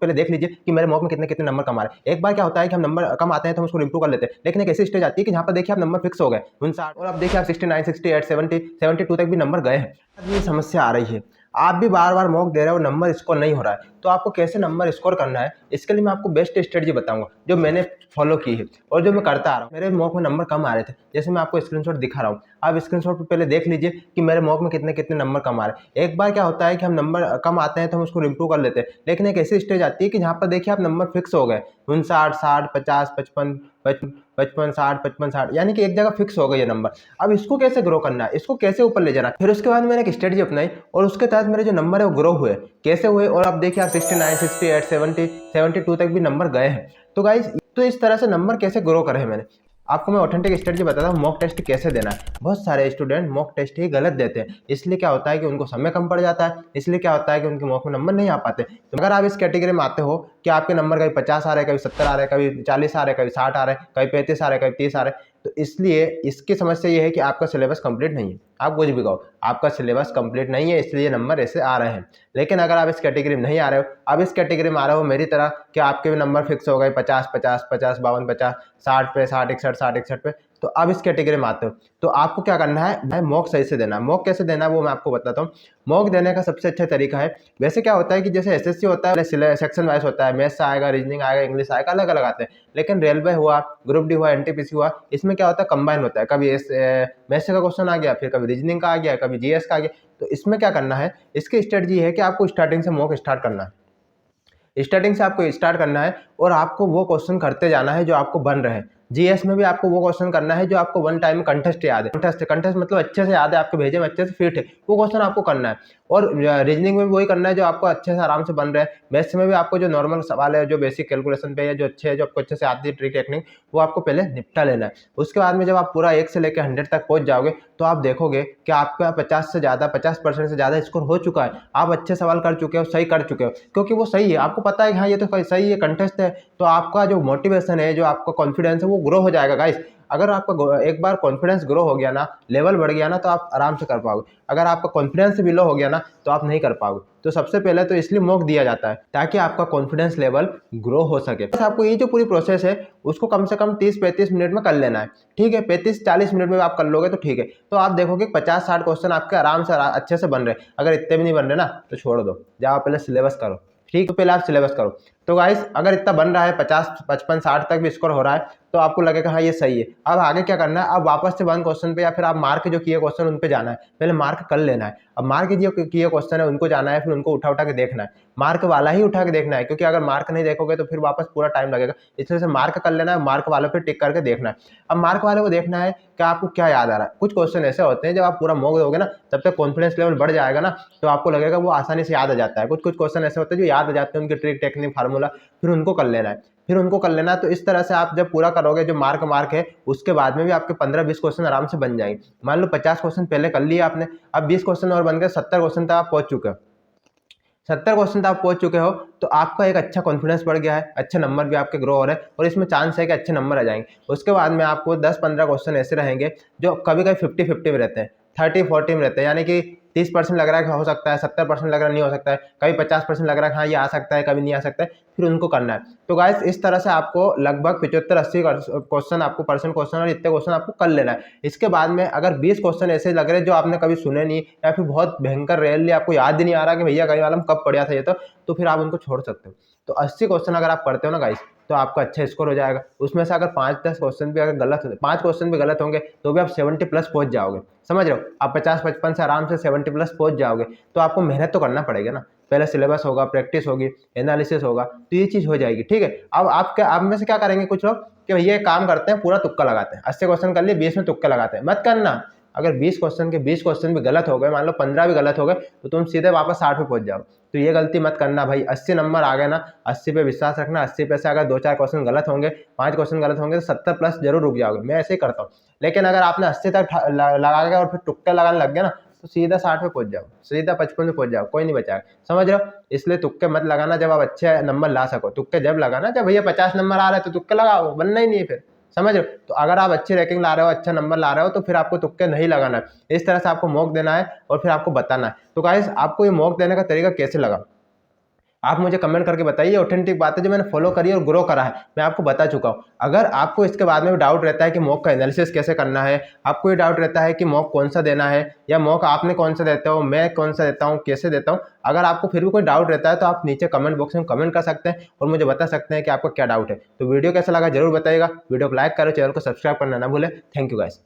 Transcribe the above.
पहले देख लीजिए कि मेरे मॉक में कितने कितने नंबर कम आ रहे हैं। एक बार क्या होता है कि हम नंबर कम आते हैं तो हम उसको इंप्रूव कर लेते हैं, लेकिन एक ऐसी स्टेज आती है कि जहाँ पर देखिए आप नंबर फिक्स हो गए 59 और अब देखिए आप 69, 68, 70, 72 तक भी नंबर गए हैं। ये समस्या आ रही है, आप भी बार बार मॉक दे रहे हो, नंबर स्कोर नहीं हो रहा है, तो आपको कैसे नंबर स्कोर करना है इसके लिए मैं आपको बेस्ट स्ट्रेटजी बताऊंगा जो मैंने फॉलो की है और जो मैं करता आ रहा हूँ। मेरे मॉक में नंबर कम आ रहे थे, जैसे मैं आपको स्क्रीनशॉट दिखा रहा हूँ, आप स्क्रीनशॉट पर पहले देख लीजिए कि मेरे मॉक में कितने कितने नंबर कम आ रहे हैं। एक बार क्या होता है कि हम नंबर कम आते हैं तो हम उसको इंप्रूव कर लेते हैं, लेकिन एक ऐसी स्टेज आती है कि जहाँ पर देखिए आप नंबर फिक्स हो गए 59, 60, 50, 55, 55, 60, 55, 60, यानी कि एक जगह फिक्स हो गई ये नंबर। अब इसको कैसे ग्रो करना है, इसको कैसे ऊपर ले जाना है, फिर उसके बाद मैंने एक स्ट्रेटजी अपनाई और उसके तहत मेरे जो नंबर है वो ग्रो हुए। कैसे हुए, और अब देखिए आप 69, 68, 70, 72 तक भी नंबर गए हैं। तो गाइज, तो इस तरह से नंबर कैसे ग्रो करे हैं मैंने आपको मैं ऑथेंटिक स्ट्रेटजी बताता हूँ। मॉक टेस्ट कैसे देना है। बहुत सारे स्टूडेंट मॉक टेस्ट ही गलत देते हैं, इसलिए क्या होता है कि उनको समय कम पड़ जाता है, इसलिए क्या होता है कि उनके मॉक में नंबर नहीं आ पाते। तो अगर आप इस कैटेगरी में आते हो कि आपके नंबर कभी 50 आ रहे हैं, कभी 70 आ रहे हैं, कभी 40 आ रहे हैं, कभी 60 आ रहे हैं, कभी 35 आ रहे हैं, कभी 30 आ रहे हैं, तो इसलिए इसकी समस्या ये है कि आपका सिलेबस कंप्लीट नहीं है। आप कुछ भी कहो, आपका सिलेबस कंप्लीट नहीं है, इसलिए नंबर ऐसे आ रहे हैं। लेकिन अगर आप इस कैटेगरी में नहीं आ रहे हो, आप इस कैटेगरी में आ रहे हो मेरी तरह कि आपके भी नंबर फिक्स हो गए 50, 50, 50, 52, 50, 60 पे, 60, 61, 60, 61 पे, तो आप इस कैटेगरी में आते हो, तो आपको क्या करना है, मॉक सही से देना है। मॉक कैसे देना है वो मैं आपको बताता हूँ। मॉक देने का सबसे अच्छा तरीका है, वैसे क्या होता है कि जैसे एसएससी होता है सेक्शन वाइज होता है, मैथ्स आएगा, रीजनिंग आएगा, इंग्लिश आएगा, अलग अलग आते हैं। लेकिन रेलवे हुआ, ग्रुप डी हुआ, एनटीपीसी हुआ, इसमें क्या होता है, कंबाइन होता है। कभी मैथ्स का क्वेश्चन आ गया, फिर कभी रीजनिंग का आ गया, कभी जीएस का आ गया। तो इसमें क्या करना है, इसकी स्ट्रेटजी है कि आपको स्टार्टिंग से मॉक स्टार्ट करना है। स्टार्टिंग से आपको स्टार्ट करना है और आपको वो क्वेश्चन करते जाना है जो आपको बन रहे हैं। जीएस में भी आपको वो क्वेश्चन करना है जो आपको वन टाइम कंटेस्ट याद है। कंटेस्ट मतलब अच्छे से याद है, आपके भेजे में अच्छे से फिट है, वो क्वेश्चन आपको करना है। और रीजनिंग में भी वही करना है जो आपको अच्छे से आराम से बन रहे हैं। मैथ्स में भी आपको जो नॉर्मल सवाल है, जो बेसिक कैलकुलेशन पे है, जो अच्छे है, जो आपको अच्छे से आती है ट्रिक टेक्निक, वो आपको पहले निपटा लेना है। उसके बाद में जब आप पूरा 1 से लेकर 100 तक पहुंच जाओगे तो आप देखोगे कि आपका 50% से ज़्यादा स्कोर हो चुका है। आप अच्छे सवाल कर चुके हो, सही कर चुके हो, क्योंकि वो सही है, आपको पता है कि हाँ ये तो सही है, कंटेस्ट है। तो आपका जो मोटिवेशन है, जो आपका कॉन्फिडेंस है, वो ग्रो हो जाएगा गाइस। अगर आपका एक बार कॉन्फिडेंस ग्रो हो गया ना, लेवल बढ़ गया ना, तो आप आराम से कर पाओगे। अगर आपका कॉन्फिडेंस भी लो हो गया ना, तो आप नहीं कर पाओगे। तो सबसे पहले तो इसलिए मॉक दिया जाता है ताकि आपका कॉन्फिडेंस लेवल ग्रो हो सके। बस आपको ये जो पूरी प्रोसेस है उसको कम से कम 30-35 मिनट में कर लेना है, ठीक है। 35-40 मिनट में आप कर लोगे तो ठीक है। तो आप देखोगे 50-60 क्वेश्चन आपके आराम से अच्छे से बन रहे हैं। अगर इतने भी नहीं बन रहे ना, तो छोड़ दो, जाओ पहले सिलेबस करो, ठीक। तो पहले आप सिलेबस करो। तो गाइस, अगर इतना बन रहा है, 50, 55, 60 तक भी स्कोर हो रहा है, तो आपको लगेगा हाँ ये सही है। अब आगे क्या करना है, अब वापस से वन क्वेश्चन पे या फिर आप मार्क जो किए क्वेश्चन उन पे जाना है, पहले मार्क कर लेना है। अब मार्क जो किए क्वेश्चन है उनको जाना है, फिर उनको उठा के देखना है, मार्क वाला ही उठा के देखना है, क्योंकि अगर मार्क नहीं देखोगे तो फिर वापस पूरा टाइम लगेगा। इसलिए से मार्क कर लेना है, मार्क वालों पे टिक करके देखना है। अब मार्क वाले को देखना है कि आपको क्या याद आ रहा है। कुछ क्वेश्चन ऐसे होते हैं जब आप पूरा मॉक दोगे ना, तब तक कॉन्फिडेंस लेवल बढ़ जाएगा ना, तो आपको लगेगा वो आसानी से याद आ जाता है। कुछ क्वेश्चन ऐसे होते हैं जो याद आ जाते हैं, उनके ट्रिक टेक्निक फार्मूला, फिर उनको कर लेना है, तो इस तरह से आप जब पूरा करोगे, जो मार्क है, उसके बाद में भी आपके 15-20 क्वेश्चन आराम से बन जाएंगे। मान लो 50 क्वेश्चन पहले कर लिए आपने, अब 20 क्वेश्चन और बन गए, 70 क्वेश्चन तक आप पहुंच चुके हो। 70 क्वेश्चन तक आप पहुंच चुके हो, तो आपका एक अच्छा कॉन्फिडेंस बढ़ गया है, अच्छे नंबर भी आपके ग्रो हो रहे हैं और इसमें चांस है कि अच्छे नंबर आ जाएंगे। उसके बाद में आपको 10-15 क्वेश्चन ऐसे रहेंगे जो कभी कभी 50-50 में रहते हैं, 30-40 में रहते हैं, यानी कि 30% लग रहा है कि हो सकता है, 70% लग रहा है नहीं हो सकता है, कभी 50% लग रहा है हाँ ये आ सकता है, कभी नहीं आ सकता है, फिर उनको करना है। तो गाइस, इस तरह से आपको लगभग 75-80 क्वेश्चन आपको क्वेश्चन और इतने क्वेश्चन आपको कर लेना है। इसके बाद में अगर 20 क्वेश्चन ऐसे लग रहे हैं जो आपने कभी सुने नहीं, या फिर बहुत भयंकर रेयरली आपको याद ही नहीं आ रहा कि भैया कहीं वाला कब पढ़ा था ये, तो फिर आप उनको छोड़ सकते हो। तो 80 क्वेश्चन अगर आप पढ़ते हो ना गाइस, तो आपका अच्छा स्कोर हो जाएगा। उसमें से अगर 5-10 क्वेश्चन भी अगर गलत होते, 5 क्वेश्चन भी गलत होंगे, तो भी आप 70+ पहुंच जाओगे। समझ रहे हो, आप 50-55 से आराम से 70+ पहुंच जाओगे। तो आपको मेहनत तो करना पड़ेगा ना, पहले सिलेबस होगा, प्रैक्टिस होगी, एनालिसिस होगा, तो ये चीज हो जाएगी, ठीक है। अब आप में से क्या करेंगे कुछ लोग कि भैया काम करते हैं, पूरा तुक्का लगाते हैं, 80 क्वेश्चन कर लिए, 20 में तुक्का लगाते हैं। मत करना। अगर 20 क्वेश्चन के 20 क्वेश्चन भी गलत हो गए, मान लो 15 भी गलत हो गए, तो तुम सीधे वापस 60 पे पहुंच जाओ। तो ये गलती मत करना भाई। 80 नंबर आ गए ना, 80 पे विश्वास रखना। 80 पे से अगर 2-4 क्वेश्चन गलत होंगे, 5 क्वेश्चन गलत होंगे, तो 70+ जरूर रुक जाओगे। मैं ऐसे ही करता हूँ। लेकिन अगर आपने 80 तक लगा के और फिर तुक्के लगाने लग गए ना, तो सीधा 60 पे पहुंच जाओ, सीधा 55 पे पहुंच जाओ, कोई नहीं बचाएगा। समझ रहे हो, इसलिए तुक्के मत लगाना जब आप अच्छे नंबर ला सको। तुक्के जब लगाना जब भैया 50 नंबर आ रहा है, तो तुक्के लगाओ, बनना ही नहीं है फिर। समझ रहे हो, तो अगर आप अच्छी रैंकिंग ला रहे हो, अच्छा नंबर ला रहे हो, तो फिर आपको तुक्के नहीं लगाना है। इस तरह से आपको मॉक देना है और फिर आपको बताना है। तो गाइस, आपको ये मॉक देने का तरीका कैसे लगा, आप मुझे कमेंट करके बताइए, ऑथेंटिक बात है जो मैंने फॉलो करी और ग्रो करा है, मैं आपको बता चुका हूँ। अगर आपको इसके बाद में डाउट रहता है कि मॉक का एनालिसिस कैसे करना है, आपको ये डाउट रहता है कि मॉक कौन सा देना है, या मॉक आपने कौन सा देता हो, मैं कौन सा देता हूँ, कैसे देता हूँ, अगर आपको फिर भी कोई डाउट रहता है तो आप नीचे कमेंट बॉक्स में कमेंट कर सकते हैं और मुझे बता सकते हैं कि आपको क्या डाउट है। तो वीडियो कैसा लगा जरूर बताइएगा, वीडियो को लाइक करो, चैनल को सब्सक्राइब करना ना भूलें। Thank you guys.